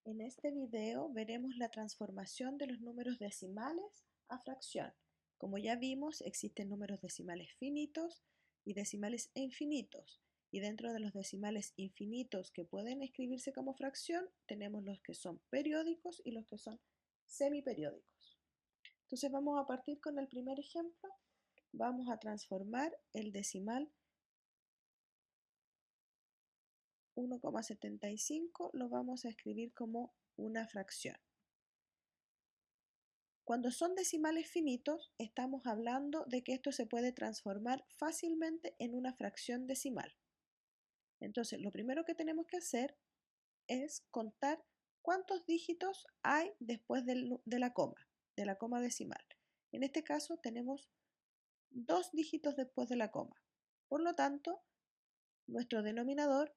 En este video veremos la transformación de los números decimales a fracción. Como ya vimos, existen números decimales finitos y decimales infinitos. Y dentro de los decimales infinitos que pueden escribirse como fracción, tenemos los que son periódicos y los que son semiperiódicos. Entonces vamos a partir con el primer ejemplo. Vamos a transformar el decimal 1,75, lo vamos a escribir como una fracción. Cuando son decimales finitos, estamos hablando de que esto se puede transformar fácilmente en una fracción decimal. Entonces, lo primero que tenemos que hacer es contar cuántos dígitos hay después de la coma decimal. En este caso tenemos 2 dígitos después de la coma. Por lo tanto, nuestro denominador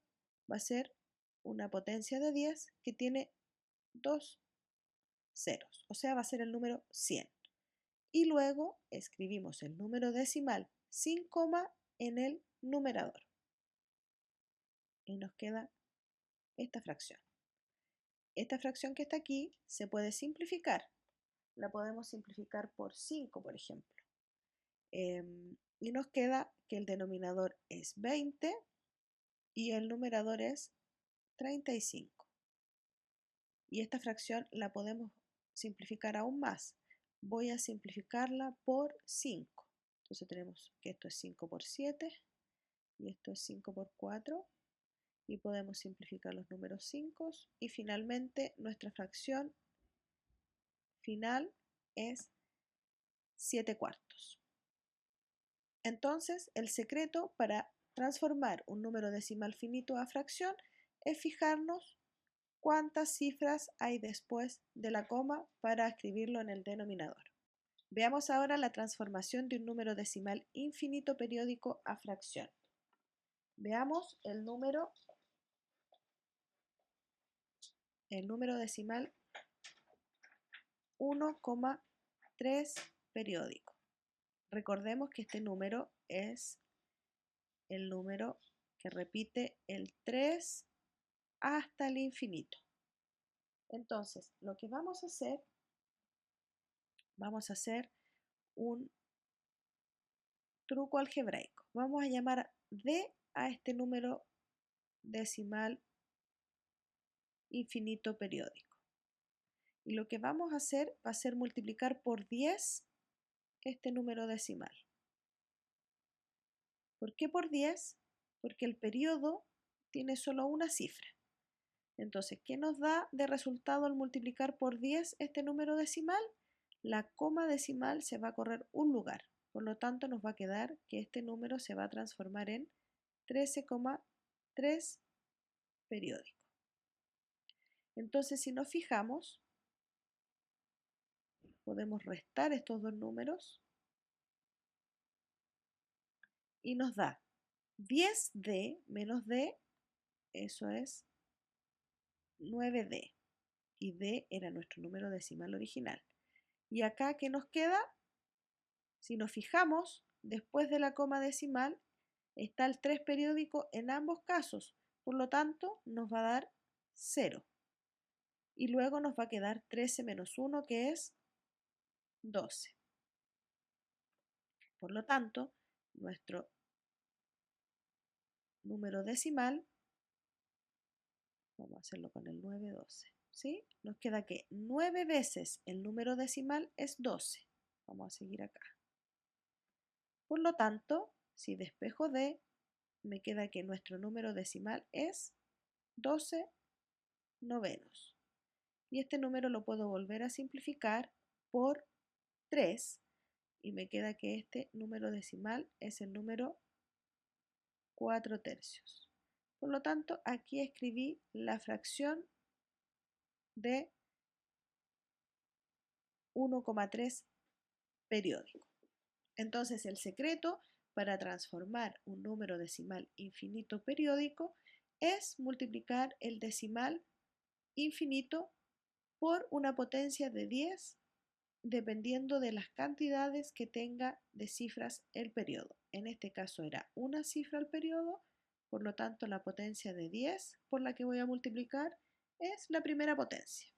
va a ser una potencia de 10 que tiene 2 ceros, o sea, va a ser el número 100. Y luego escribimos el número decimal sin coma en el numerador. Y nos queda esta fracción. Esta fracción que está aquí se puede simplificar. La podemos simplificar por 5, por ejemplo. Y nos queda que el denominador es 20 y el numerador es 35. Y esta fracción la podemos simplificar aún más. Voy a simplificarla por 5. Entonces tenemos que esto es 5 por 7 y esto es 5 por 4 y podemos simplificar los números 5 y finalmente nuestra fracción final es 7 cuartos. Entonces el secreto para transformar un número decimal finito a fracción es fijarnos cuántas cifras hay después de la coma para escribirlo en el denominador. Veamos ahora la transformación de un número decimal infinito periódico a fracción. Veamos el número decimal 1,3 periódico. Recordemos que este número es el número que repite el 3 hasta el infinito. Entonces, lo que vamos a hacer un truco algebraico. Vamos a llamar D a este número decimal infinito periódico. Y lo que vamos a hacer va a ser multiplicar por 10 este número decimal. ¿Por qué por 10? Porque el periodo tiene solo una cifra. Entonces, ¿qué nos da de resultado al multiplicar por 10 este número decimal? La coma decimal se va a correr un lugar. Por lo tanto, nos va a quedar que este número se va a transformar en 13,3 periódico. Entonces, si nos fijamos, podemos restar estos dos números y nos da 10D menos D, eso es 9D. Y D era nuestro número decimal original. Y acá, ¿qué nos queda? Si nos fijamos, después de la coma decimal está el 3 periódico en ambos casos, por lo tanto nos va a dar 0. Y luego nos va a quedar 13 menos 1, que es 12. Por lo tanto, nuestro número decimal, vamos a hacerlo con el 9, 12, ¿sí? Nos queda que 9 veces el número decimal es 12. Vamos a seguir acá. Por lo tanto, si despejo D, me queda que nuestro número decimal es 12 novenos. Y este número lo puedo volver a simplificar por 3 y me queda que este número decimal es el número 4 tercios. Por lo tanto, aquí escribí la fracción de 1,3 periódico. Entonces, el secreto para transformar un número decimal infinito periódico es multiplicar el decimal infinito por una potencia de 10 dependiendo de las cantidades que tenga de cifras el periodo. En este caso era una cifra al periodo, por lo tanto la potencia de 10 por la que voy a multiplicar es la primera potencia.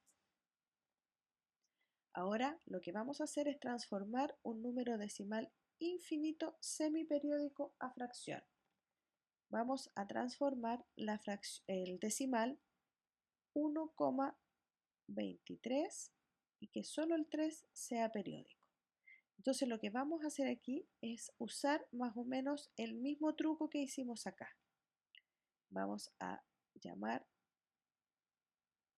Ahora lo que vamos a hacer es transformar un número decimal infinito semiperiódico a fracción. Vamos a transformar el decimal 1,23 y que solo el 3 sea periódico. Entonces lo que vamos a hacer aquí es usar más o menos el mismo truco que hicimos acá. Vamos a llamar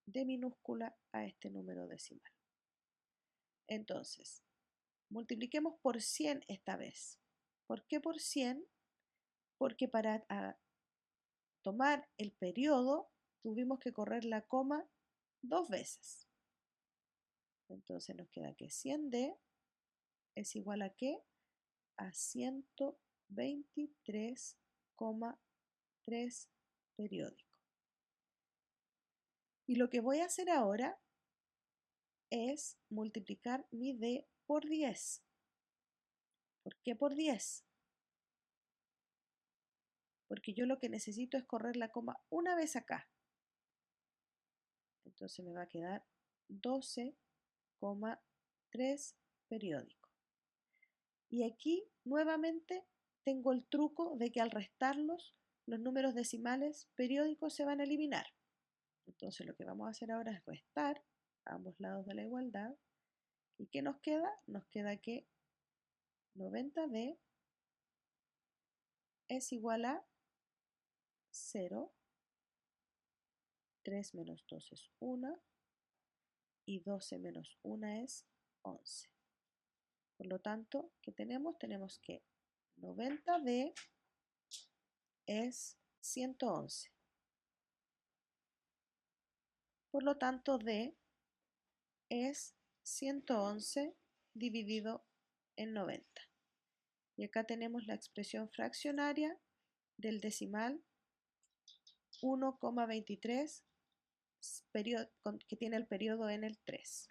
de minúscula a este número decimal. Entonces, multipliquemos por 100 esta vez. ¿Por qué por 100? Porque para tomar el periodo tuvimos que correr la coma 2 veces. Entonces nos queda que 100D es igual a ¿qué? A 123,3 periódico. Y lo que voy a hacer ahora es multiplicar mi D por 10. ¿Por qué por 10? Porque yo lo que necesito es correr la coma una vez acá. Entonces me va a quedar 12,3 periódico. Y aquí nuevamente tengo el truco de que al restarlos los números decimales periódicos se van a eliminar. Entonces lo que vamos a hacer ahora es restar a ambos lados de la igualdad. ¿Y qué nos queda? Nos queda que 90D es igual a 0, 3 menos 2 es 1 y 12 menos 1 es 11. Por lo tanto, ¿qué tenemos? Tenemos que 90D es 111. Por lo tanto, D es 111 dividido en 90. Y acá tenemos la expresión fraccionaria del decimal 1,23 que tiene el periodo en el 3.